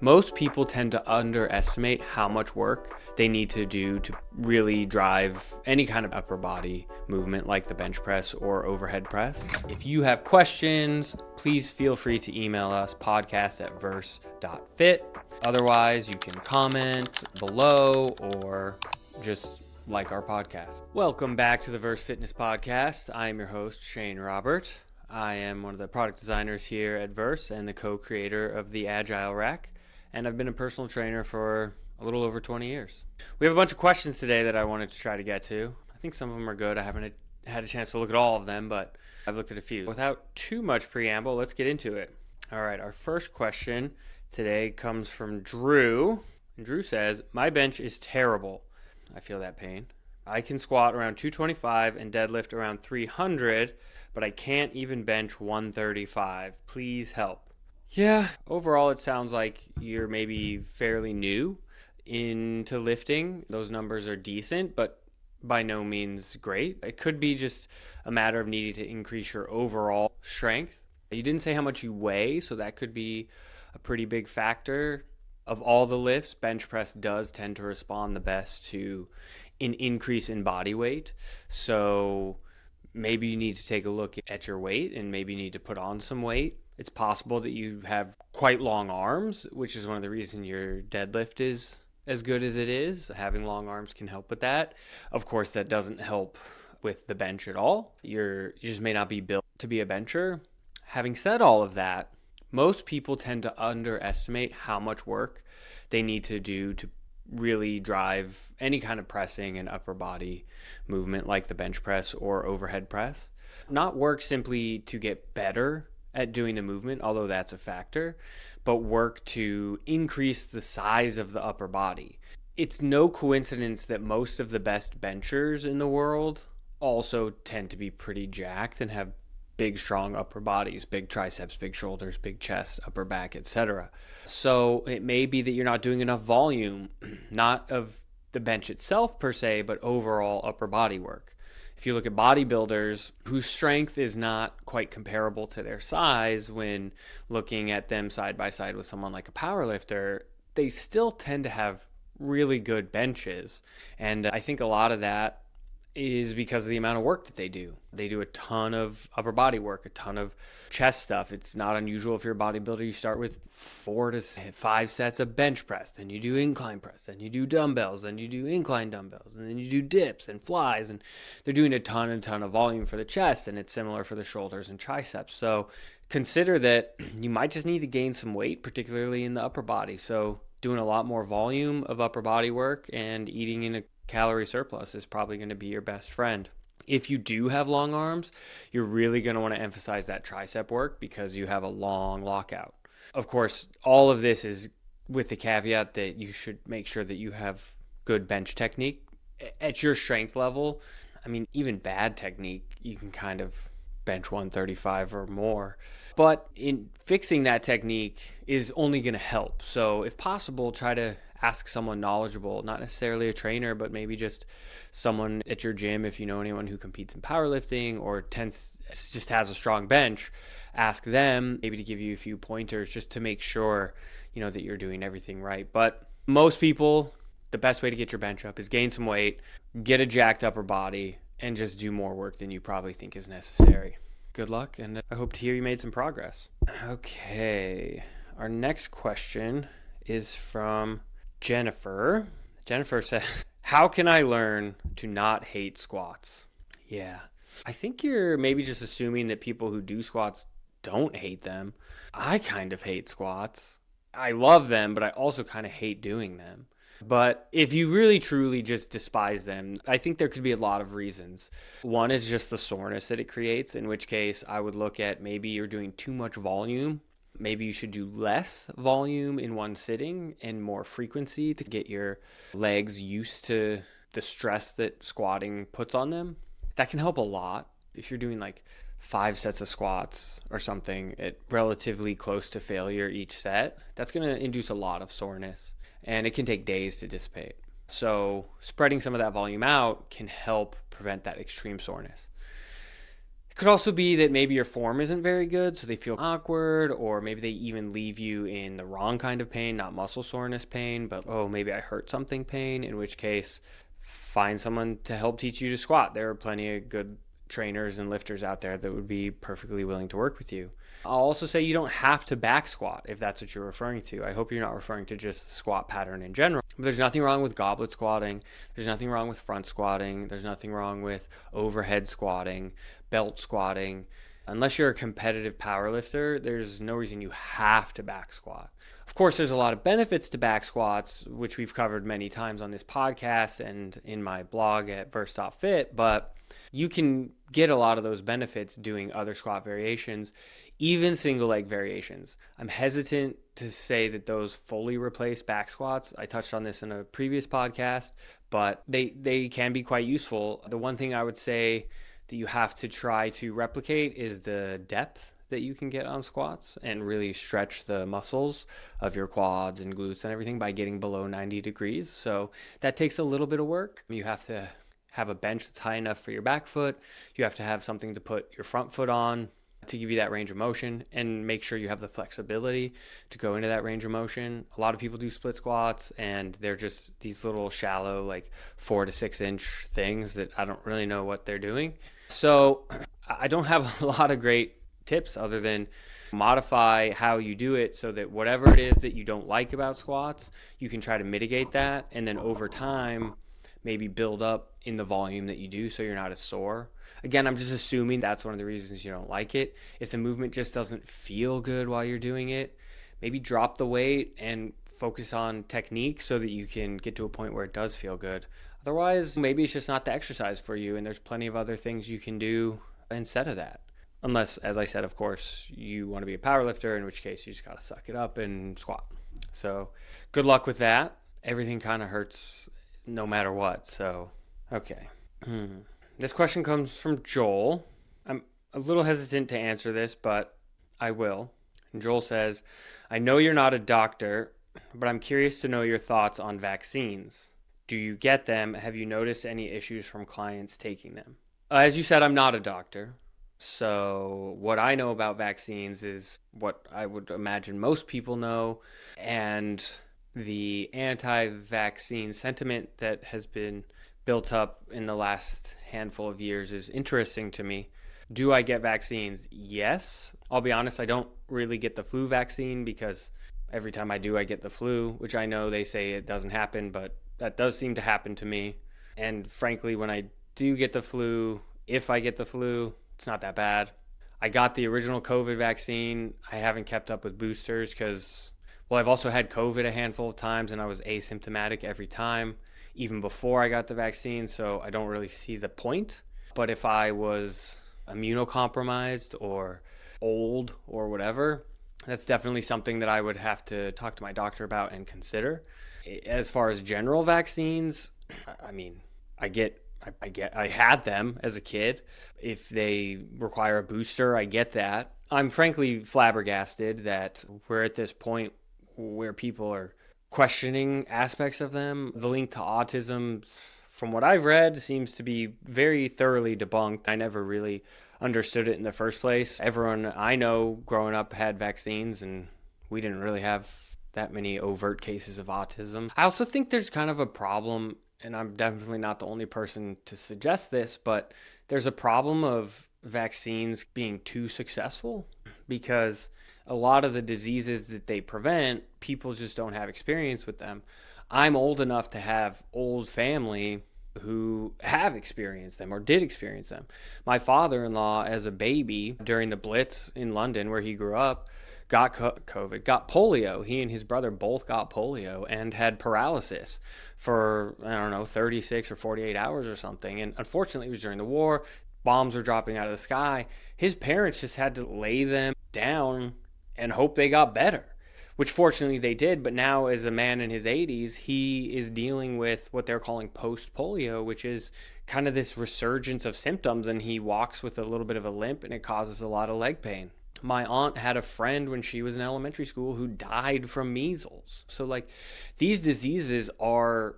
Most people tend to underestimate how much work they need to do to really drive any kind of upper body movement like the bench press or overhead press. If you have questions, please feel free to email us podcast@verse.fit. Otherwise, you can comment below or just like our podcast. Welcome back to the Verse Fitness Podcast. I am your host, Shane Robert. I am one of the product designers here at Verse and the co-creator of the Agile Rack. And I've been a personal trainer for a little over 20 years. We have a bunch of questions today that I wanted to try to get to. I think some of them are good. I haven't had a chance to look at all of them, but I've looked at a few. Without too much preamble, let's get into it. All right, our first question today comes from Drew. And Drew says, "My bench is terrible." I feel that pain. I can squat around 225 and deadlift around 300, but I can't even bench 135. Please help. Yeah, overall it sounds like you're maybe fairly new into lifting. Those numbers are decent, but by no means great. It could be just a matter of needing to increase your overall strength. You didn't say how much you weigh, so that could be a pretty big factor. Of all the lifts, bench press does tend to respond the best to an increase in body weight. So maybe you need to take a look at your weight and maybe you need to put on some weight. It's possible that you have quite long arms, which is one of the reasons your deadlift is as good as it is. Having long arms can help with that. Of course, that doesn't help with the bench at all. You just may not be built to be a bencher. Having said all of that, most people tend to underestimate how much work they need to do to really drive any kind of pressing and upper body movement like the bench press or overhead press. Not work simply to get better at doing the movement, although that's a factor, but work to increase the size of the upper body. It's no coincidence that most of the best benchers in the world also tend to be pretty jacked and have big, strong upper bodies, big triceps, big shoulders, big chest, upper back, etc. So it may be that you're not doing enough volume, not of the bench itself per se, but overall upper body work. If you look at bodybuilders whose strength is not quite comparable to their size when looking at them side by side with someone like a powerlifter, they still tend to have really good benches. And I think a lot of that is because of the amount of work that they do. They do a ton of upper body work, a ton of chest stuff. It's not unusual if you're a bodybuilder, you start with 4 to 5 sets of bench press, then you do incline press, then you do dumbbells, then you do incline dumbbells, and then you do dips and flies, and they're doing a ton of volume for the chest, and it's similar for the shoulders and triceps. So consider that you might just need to gain some weight, particularly in the upper body. So doing a lot more volume of upper body work and eating in a calorie surplus is probably going to be your best friend. If you do have long arms, you're really going to want to emphasize that tricep work because you have a long lockout. Of course, all of this is with the caveat that you should make sure that you have good bench technique at your strength level. I mean, even bad technique, you can kind of bench 135 or more. But in fixing that technique is only going to help. So if possible, try to ask someone knowledgeable, not necessarily a trainer, but maybe just someone at your gym. If you know anyone who competes in powerlifting or just has a strong bench, ask them maybe to give you a few pointers just to make sure, that you're doing everything right. But most people, the best way to get your bench up is gain some weight, get a jacked upper body, and just do more work than you probably think is necessary. Good luck, and I hope to hear you made some progress. Okay, our next question is from Jennifer. Jennifer says, "How can I learn to not hate squats?" Yeah, I think you're maybe just assuming that people who do squats don't hate them. I kind of hate squats. I love them, but I also kind of hate doing them. But if you really truly just despise them, I think there could be a lot of reasons. One is just the soreness that it creates, in which case I would look at maybe you're doing too much volume. Maybe you should do less volume in one sitting and more frequency to get your legs used to the stress that squatting puts on them. That can help a lot. If you're doing like 5 sets of squats or something at relatively close to failure each set, that's going to induce a lot of soreness and it can take days to dissipate. So spreading some of that volume out can help prevent that extreme soreness. Could also be that maybe your form isn't very good, so they feel awkward, or maybe they even leave you in the wrong kind of pain, not muscle soreness pain, but oh, maybe I hurt something pain, in which case find someone to help teach you to squat. There are plenty of good trainers and lifters out there that would be perfectly willing to work with you. I'll also say you don't have to back squat if that's what you're referring to. I hope you're not referring to just the squat pattern in general. But there's nothing wrong with goblet squatting. There's nothing wrong with front squatting. There's nothing wrong with overhead squatting, belt squatting. Unless you're a competitive power lifter, there's no reason you have to back squat. Of course, there's a lot of benefits to back squats, which we've covered many times on this podcast and in my blog at verse.fit, but you can get a lot of those benefits doing other squat variations, even single leg variations. I'm hesitant to say that those fully replace back squats. I touched on this in a previous podcast, but they can be quite useful. The one thing I would say that you have to try to replicate is the depth that you can get on squats and really stretch the muscles of your quads and glutes and everything by getting below 90 degrees. So that takes a little bit of work. You have to have a bench that's high enough for your back foot. You have to have something to put your front foot on to give you that range of motion, and make sure you have the flexibility to go into that range of motion. A lot of people do split squats and they're just these little shallow, like 4 to 6 inch things that I don't really know what they're doing. So I don't have a lot of great tips other than modify how you do it so that whatever it is that you don't like about squats, you can try to mitigate that, and then over time maybe build up in the volume that you do so you're not as sore. Again, I'm just assuming that's one of the reasons you don't like it. If the movement just doesn't feel good while you're doing it, maybe drop the weight and focus on technique so that you can get to a point where it does feel good. Otherwise, maybe it's just not the exercise for you, and there's plenty of other things you can do instead of that. Unless, as I said, of course, you want to be a power lifter, in which case you just got to suck it up and squat. So good luck with that. Everything kind of hurts no matter what. So, okay. This question comes from Joel. I'm a little hesitant to answer this, but I will. And Joel says, I know you're not a doctor, but I'm curious to know your thoughts on vaccines. Do you get them? Have you noticed any issues from clients taking them? As you said, I'm not a doctor. So what I know about vaccines is what I would imagine most people know. And the anti-vaccine sentiment that has been built up in the last handful of years is interesting to me. Do I get vaccines? Yes. I'll be honest, I don't really get the flu vaccine because every time I do, I get the flu, which I know they say it doesn't happen, but that does seem to happen to me. And frankly, when I do get the flu, if I get the flu, it's not that bad. I got the original COVID vaccine. I haven't kept up with boosters because, well, I've also had COVID a handful of times and I was asymptomatic every time, even before I got the vaccine, so I don't really see the point. But if I was immunocompromised or old or whatever, that's definitely something that I would have to talk to my doctor about and consider. As far as general vaccines, I mean, I had them as a kid. If they require a booster, I get that. I'm frankly flabbergasted that we're at this point where people are questioning aspects of them. The link to autism, from what I've read, seems to be very thoroughly debunked. I never really understood it in the first place. Everyone I know growing up had vaccines, and we didn't really have that many overt cases of autism. I also think there's kind of a problem, and I'm definitely not the only person to suggest this, but there's a problem of vaccines being too successful because a lot of the diseases that they prevent, people just don't have experience with them. I'm old enough to have old family who have experienced them or did experience them. My father-in-law, as a baby during the Blitz in London where he grew up, got COVID, got polio. He and his brother both got polio and had paralysis for, 36 or 48 hours or something. And unfortunately, it was during the war. Bombs were dropping out of the sky. His parents just had to lay them down and hope they got better, which fortunately they did. But now, as a man in his 80s, he is dealing with what they're calling post-polio, which is kind of this resurgence of symptoms, and he walks with a little bit of a limp, and it causes a lot of leg pain. My aunt had a friend when she was in elementary school who died from measles. So, these diseases are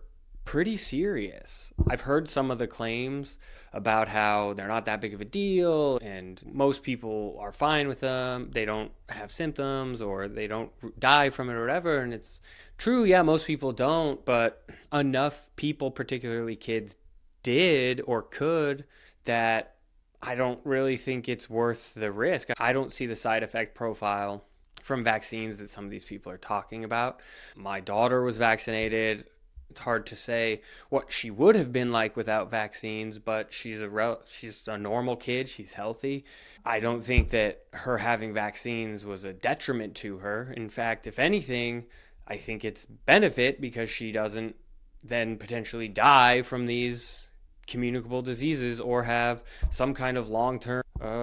pretty serious. I've heard some of the claims about how they're not that big of a deal and most people are fine with them. They don't have symptoms or they don't die from it or whatever. And it's true, yeah, most people don't, but enough people, particularly kids, did or could that I don't really think it's worth the risk. I don't see the side effect profile from vaccines that some of these people are talking about. My daughter was vaccinated. It's hard to say what she would have been like without vaccines, but she's a normal kid. She's healthy. I don't think that her having vaccines was a detriment to her. In fact, if anything, I think it's benefit because she doesn't then potentially die from these communicable diseases or have some kind of long-term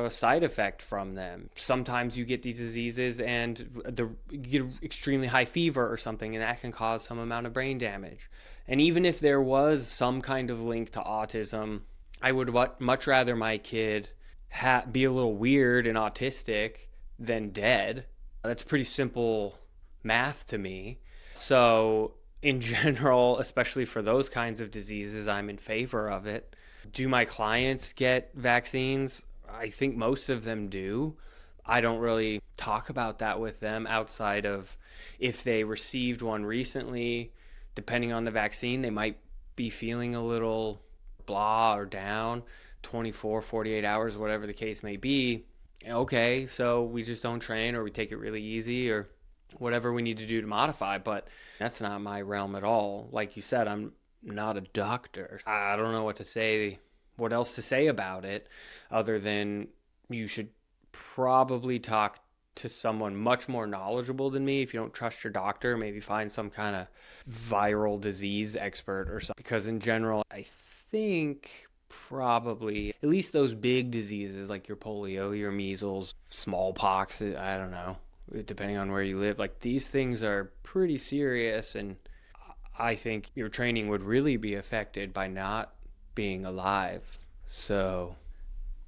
side effect from them. Sometimes you get these diseases and you get extremely high fever or something, and that can cause some amount of brain damage. And even if there was some kind of link to autism, I would much rather my kid be a little weird and autistic than dead. That's pretty simple math to me. So in general, especially for those kinds of diseases, I'm in favor of it. Do my clients get vaccines? I think most of them do. I don't really talk about that with them outside of if they received one recently. Depending on the vaccine, they might be feeling a little blah or down, 24, 48 hours, whatever the case may be. Okay, so we just don't train or we take it really easy or whatever we need to do to modify, but that's not my realm at all. Like you said, I'm not a doctor. I don't know what else to say about it other than you should probably talk to someone much more knowledgeable than me. If you don't trust your doctor, maybe find some kind of viral disease expert or something. Because in general, I think probably at least those big diseases like your polio, your measles, smallpox, I don't know, depending on where you live, like these things are pretty serious, and I think your training would really be affected by not being alive. So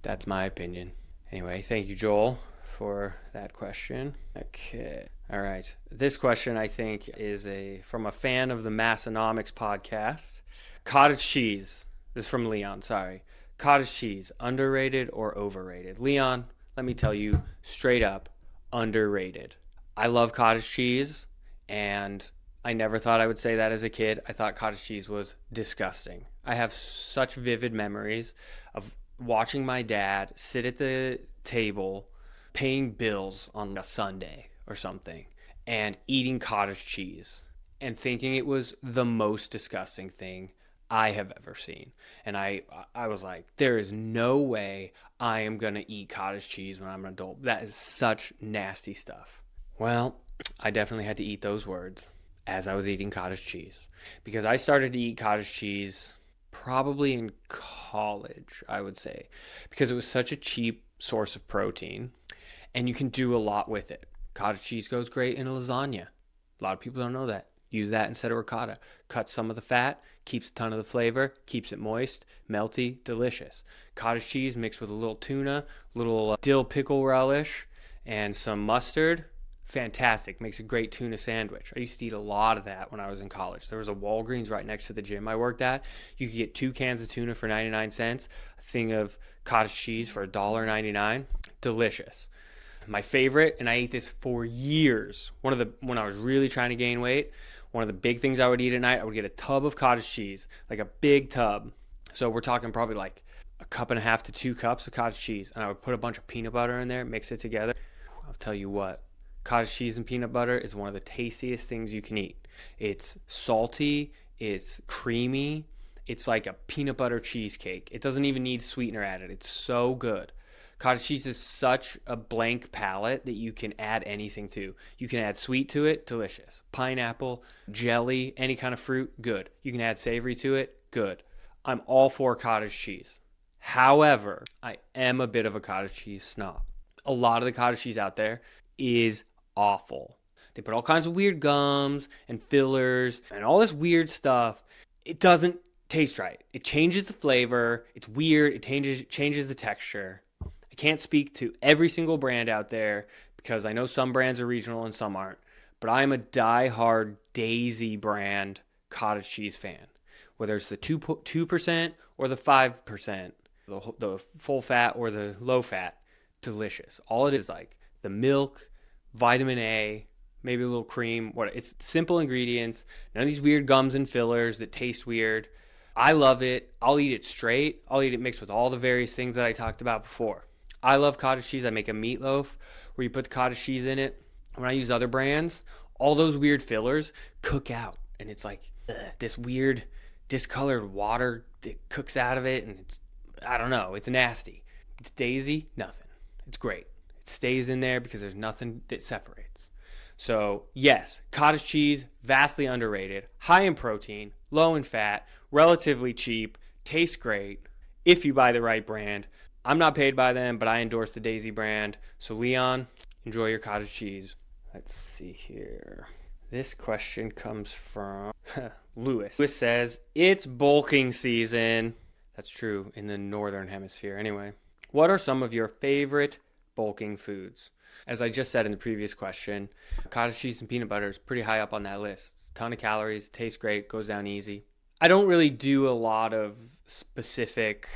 that's my opinion. Anyway, thank you, Joel, for that question. Okay. All right. This question, I think, is from a fan of the Massonomics podcast. Cottage cheese. This is from Leon, sorry. Cottage cheese, underrated or overrated? Leon, let me tell you straight up, underrated. I love cottage cheese, and I never thought I would say that as a kid. I thought cottage cheese was disgusting. I have such vivid memories of watching my dad sit at the table paying bills on a Sunday or something and eating cottage cheese and thinking it was the most disgusting thing I have ever seen. And I was like, there is no way I am going to eat cottage cheese when I'm an adult. That is such nasty stuff. Well, I definitely had to eat those words as I was eating cottage cheese, because I started to eat cottage cheese probably in college, I would say, because it was such a cheap source of protein and you can do a lot with it. Cottage cheese goes great in a lasagna. A lot of people don't know that. Use that instead of ricotta. Cut some of the fat, keeps a ton of the flavor, keeps it moist, melty, delicious. Cottage cheese mixed with a little tuna, little dill pickle relish, and some mustard. Fantastic. Makes a great tuna sandwich. I used to eat a lot of that when I was in college. There was a Walgreens right next to the gym I worked at. You could get 2 cans of tuna for 99 cents, a thing of cottage cheese for $1.99. Delicious. My favorite, and I ate this for years. When I was really trying to gain weight, one of the big things I would eat at night, I would get a tub of cottage cheese, like a big tub. So we're talking probably like a cup and a half to 2 cups of cottage cheese. And I would put a bunch of peanut butter in there, mix it together. I'll tell you what, cottage cheese and peanut butter is one of the tastiest things you can eat. It's salty, it's creamy, it's like a peanut butter cheesecake. It doesn't even need sweetener added. It's so good. Cottage cheese is such a blank palette that you can add anything to. You can add sweet to it, delicious. Pineapple, jelly, any kind of fruit, good. You can add savory to it, good. I'm all for cottage cheese. However, I am a bit of a cottage cheese snob. A lot of the cottage cheese out there is awful. They put all kinds of weird gums and fillers and all this weird stuff. It doesn't taste right. It changes the flavor. It's weird. It changes the texture. Can't speak to every single brand out there because I know some brands are regional and some aren't, but I'm a die-hard Daisy brand cottage cheese fan. whether it's the 2% or the 5%, the full fat or the low fat, delicious. All it is like the milk, vitamin A, maybe a little cream. It's simple ingredients, none of these weird gums and fillers that taste weird. I love it. I'll eat it straight. I'll eat it mixed with all the various things that I talked about before. I love cottage cheese. I make a meatloaf where you put the cottage cheese in it. When I use other brands, all those weird fillers cook out, and it's like this weird discolored water that cooks out of it, and I don't know, it's nasty. It's Daisy, nothing. It's great. It stays in there because there's nothing that separates. So yes, cottage cheese, vastly underrated, high in protein, low in fat, relatively cheap, tastes great if you buy the right brand. I'm not paid by them, but I endorse the Daisy brand. So Leon, enjoy your cottage cheese. Let's see here. This question comes from Lewis. Lewis says, it's bulking season. That's true in the northern hemisphere anyway. What are some of your favorite bulking foods? As I just said in the previous question, cottage cheese and peanut butter is pretty high up on that list. It's a ton of calories, tastes great, goes down easy. I don't really do a lot of specific,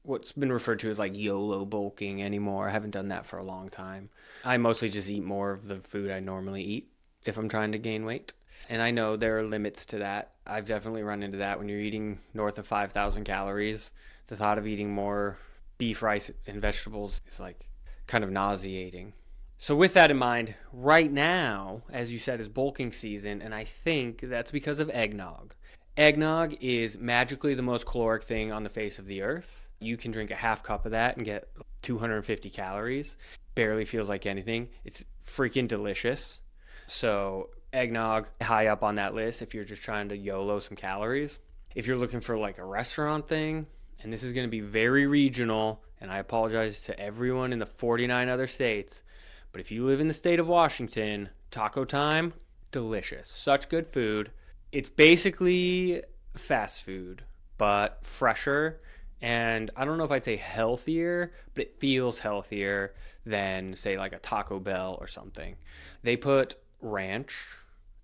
what's been referred to as like YOLO bulking anymore. I haven't done that for a long time. I mostly just eat more of the food I normally eat if I'm trying to gain weight. And I know there are limits to that. I've definitely run into that when you're eating north of 5,000 calories. The thought of eating more beef, rice, and vegetables is like kind of nauseating. So with that in mind, right now, as you said, is bulking season, and I think that's because of eggnog. Eggnog is magically the most caloric thing on the face of the earth. You can drink a half cup of that and get 250 calories. Barely feels like anything. It's freaking delicious. So eggnog, high up on that list if you're just trying to YOLO some calories. If you're looking for like a restaurant thing, and this is going to be very regional, and I apologize to everyone in the 49 other states, but if you live in the state of Washington, Taco Time, delicious. Such good food. It's basically fast food, but fresher. And I don't know if I'd say healthier, but it feels healthier than, say, like a Taco Bell or something. They put ranch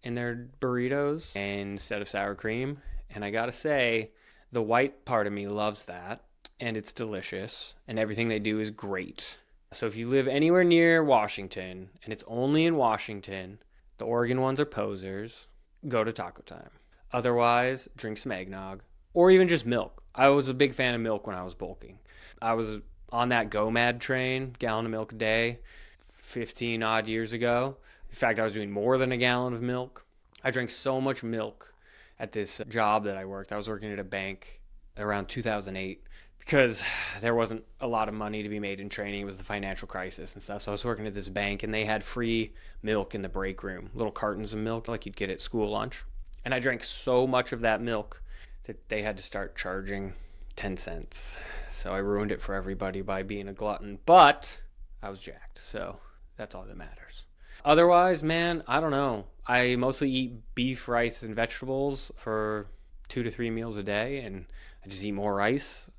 in their burritos instead of sour cream. And I gotta say, the white part of me loves that. And it's delicious. And everything they do is great. So if you live anywhere near Washington, and it's only in Washington, the Oregon ones are posers, go to Taco Time. Otherwise, drink some eggnog. Or even just milk. I was a big fan of milk when I was bulking. I was on that Go Mad train, gallon of milk a day, 15 odd years ago. In fact, I was doing more than a gallon of milk. I drank so much milk at this job that I worked. I was working at a bank around 2008 because there wasn't a lot of money to be made in training. It was the financial crisis and stuff. So I was working at this bank, and they had free milk in the break room, little cartons of milk like you'd get at school lunch. And I drank so much of that milk that they had to start charging 10 cents. So I ruined it for everybody by being a glutton, but I was jacked. So that's all that matters. Otherwise, man, I don't know. I mostly eat beef, rice, and vegetables for 2 to 3 meals a day, and I just eat more rice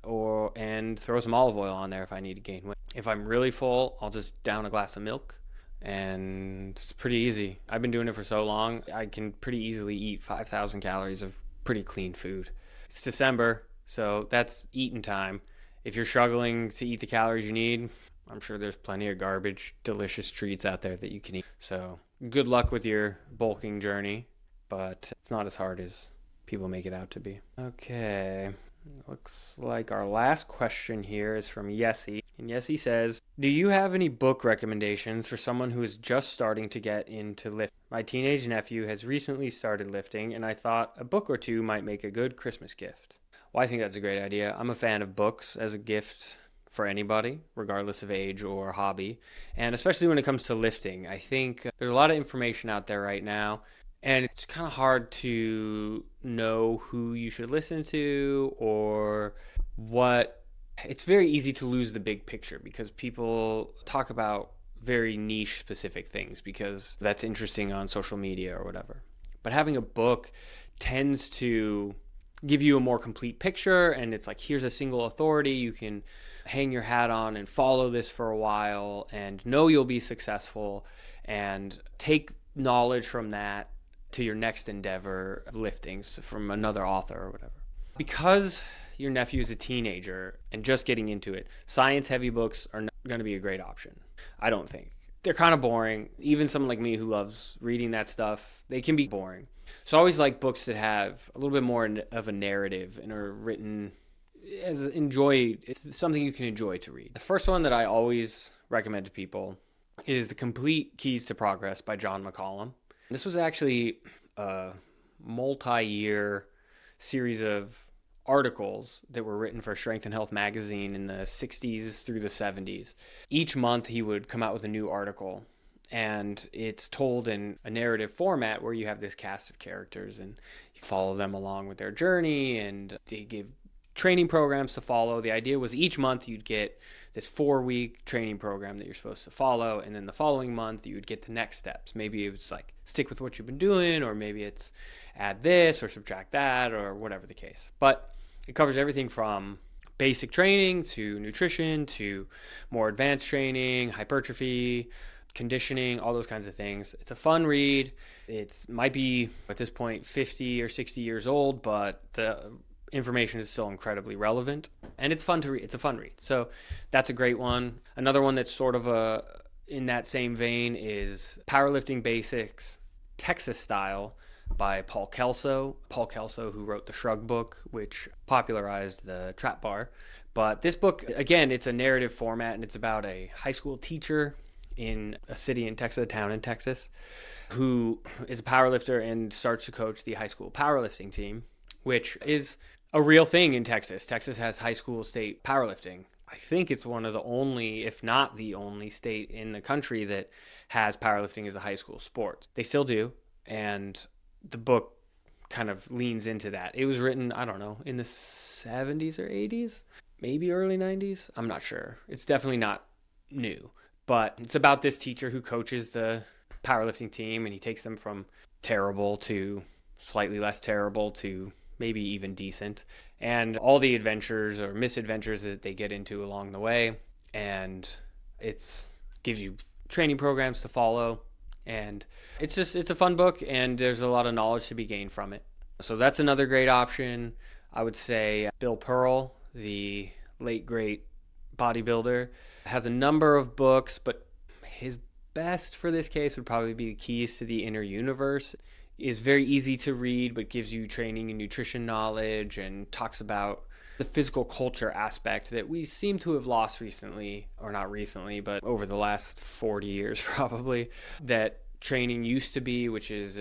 and throw some olive oil on there if I need to gain weight. If I'm really full, I'll just down a glass of milk, and it's pretty easy. I've been doing it for so long, I can pretty easily eat 5,000 calories of pretty clean food. It's December, so that's eating time. If you're struggling to eat the calories you need, I'm sure there's plenty of garbage, delicious treats out there that you can eat. So good luck with your bulking journey, but it's not as hard as people make it out to be. Okay, looks like our last question here is from Yessie. And Yessie says, do you have any book recommendations for someone who is just starting to get into lifting? My teenage nephew has recently started lifting, and I thought a book or two might make a good Christmas gift. Well, I think that's a great idea. I'm a fan of books as a gift for anybody, regardless of age or hobby. And especially when it comes to lifting, I think there's a lot of information out there right now, and it's kind of hard to know who you should listen to or what. It's very easy to lose the big picture because people talk about very niche specific things because that's interesting on social media or whatever. But having a book tends to give you a more complete picture, and it's like, here's a single authority you can hang your hat on and follow this for a while and know you'll be successful and take knowledge from that to your next endeavor of liftings from another author or whatever. Because your nephew is a teenager and just getting into it, science-heavy books are not going to be a great option, I don't think. They're kind of boring. Even someone like me who loves reading that stuff, they can be boring. So I always like books that have a little bit more of a narrative and are written as it's something you can enjoy to read. The first one that I always recommend to people is The Complete Keys to Progress by John McCollum. This was actually a multi-year series of articles that were written for Strength and Health magazine in the 60s through the 70s. Each month he would come out with a new article, and it's told in a narrative format where you have this cast of characters and you follow them along with their journey, and they give training programs to follow. The idea was each month you'd get this 4-week training program that you're supposed to follow, and then the following month you would get the next steps. Maybe it's like stick with what you've been doing, or maybe it's add this or subtract that, or whatever the case. But it covers everything from basic training to nutrition to more advanced training, hypertrophy, conditioning, all those kinds of things. It's a fun read. It might be at this point 50 or 60 years old, but the information is still incredibly relevant, and it's fun to read. It's a fun read. So that's a great one. Another one that's sort of in that same vein is Powerlifting Basics, Texas Style by Paul Kelso. Paul Kelso, who wrote the Shrug book, which popularized the trap bar. But this book, again, it's a narrative format, and it's about a high school teacher in a city in Texas, a town in Texas, who is a powerlifter and starts to coach the high school powerlifting team, which is a real thing in Texas. Texas has high school state powerlifting. I think it's one of the only, if not the only state in the country that has powerlifting as a high school sport. They still do, and the book kind of leans into that. It was written, I don't know, in the 70s or 80s, maybe early 90s. I'm not sure. It's definitely not new, but it's about this teacher who coaches the powerlifting team, and he takes them from terrible to slightly less terrible to maybe even decent, and all the adventures or misadventures that they get into along the way. And it gives you training programs to follow, and it's a fun book, and there's a lot of knowledge to be gained from it. So that's another great option. I would say Bill Pearl, the late great bodybuilder, has a number of books, but his best for this case would probably be Keys to the Inner Universe. Is very easy to read, but gives you training and nutrition knowledge and talks about the physical culture aspect that we seem to have lost recently, or not recently, but over the last 40 years probably, that training used to be, which is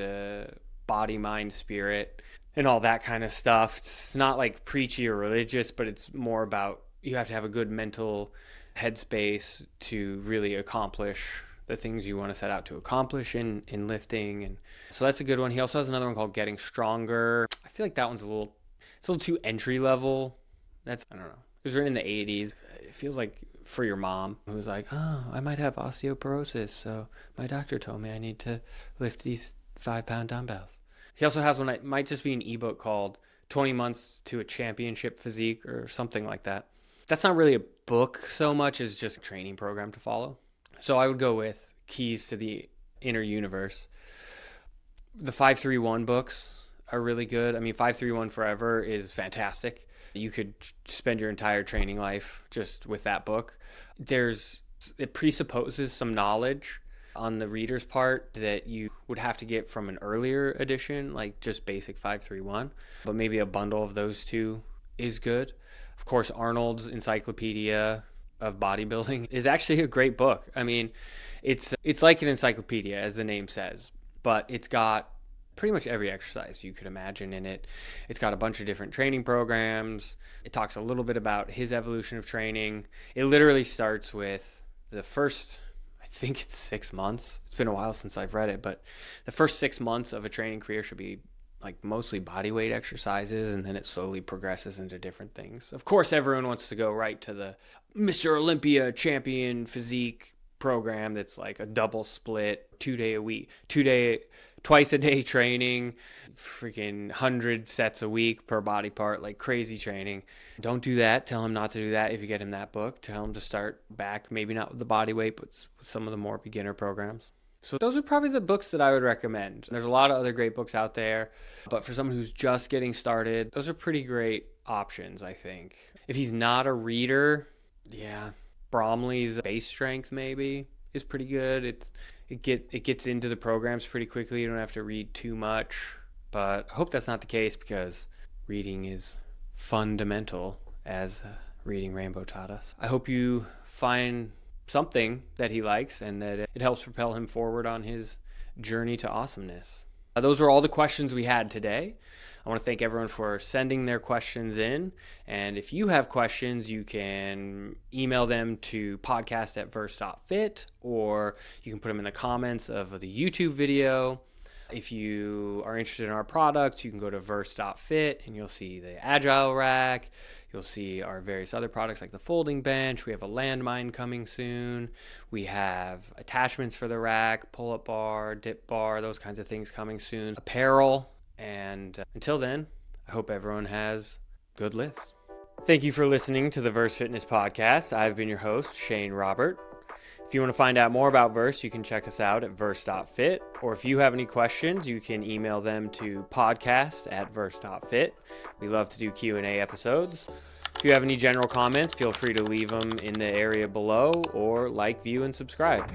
body, mind, spirit, and all that kind of stuff. It's not like preachy or religious, but it's more about you have to have a good mental headspace to really accomplish the things you want to set out to accomplish in lifting. And so that's a good one. He also has another one called Getting Stronger. I feel like that one's a little too entry level. I don't know. It was written in the 80s. It feels like for your mom who was like, oh, I might have osteoporosis, so my doctor told me I need to lift these 5-pound dumbbells. He also has one that might just be an ebook called 20 Months to a Championship Physique or something like that. That's not really a book so much as just a training program to follow. So I would go with Keys to the Inner Universe. The 531 books are really good. I mean, 531 Forever is fantastic. You could spend your entire training life just with that book. It presupposes some knowledge on the reader's part that you would have to get from an earlier edition, like just basic 531. But maybe a bundle of those two is good. Of course, Arnold's Encyclopedia of Bodybuilding is actually a great book. I mean, it's like an encyclopedia, as the name says, but it's got pretty much every exercise you could imagine in it. It's got a bunch of different training programs. It talks a little bit about his evolution of training. It literally starts with the first, I think it's 6 months. It's been a while since I've read it, but the first 6 months of a training career should be like mostly body weight exercises, and then it slowly progresses into different things. Of course, everyone wants to go right to the Mr. Olympia champion physique program that's like a double split, 2 day a week, twice a day training, freaking 100 sets a week per body part, like crazy training. Don't do that. Tell him not to do that. If you get him that book, tell him to start back, maybe not with the body weight, but with some of the more beginner programs. So those are probably the books that I would recommend. There's a lot of other great books out there, but for someone who's just getting started, those are pretty great options, I think. If he's not a reader, yeah, Bromley's Base Strength maybe is pretty good. It gets into the programs pretty quickly. You don't have to read too much, but I hope that's not the case because reading is fundamental, as Reading Rainbow taught us. I hope you find something that he likes and that it helps propel him forward on his journey to awesomeness. Those are all the questions we had today. I want to thank everyone for sending their questions in. And if you have questions, you can email them to podcast@verse.fit, or you can put them in the comments of the YouTube video. If you are interested in our products, you can go to verse.fit and you'll see the Agile Rack. You'll see our various other products like the folding bench. We have a landmine coming soon. We have attachments for the rack, pull-up bar, dip bar, those kinds of things coming soon. Apparel. And until then, I hope everyone has good lifts. Thank you for listening to the Verse Fitness Podcast. I've been your host, Shane Robert. If you want to find out more about Verse, you can check us out at verse.fit. Or if you have any questions, you can email them to podcast@verse.fit. We love to do Q&A episodes. If you have any general comments, feel free to leave them in the area below, or like, view, and subscribe.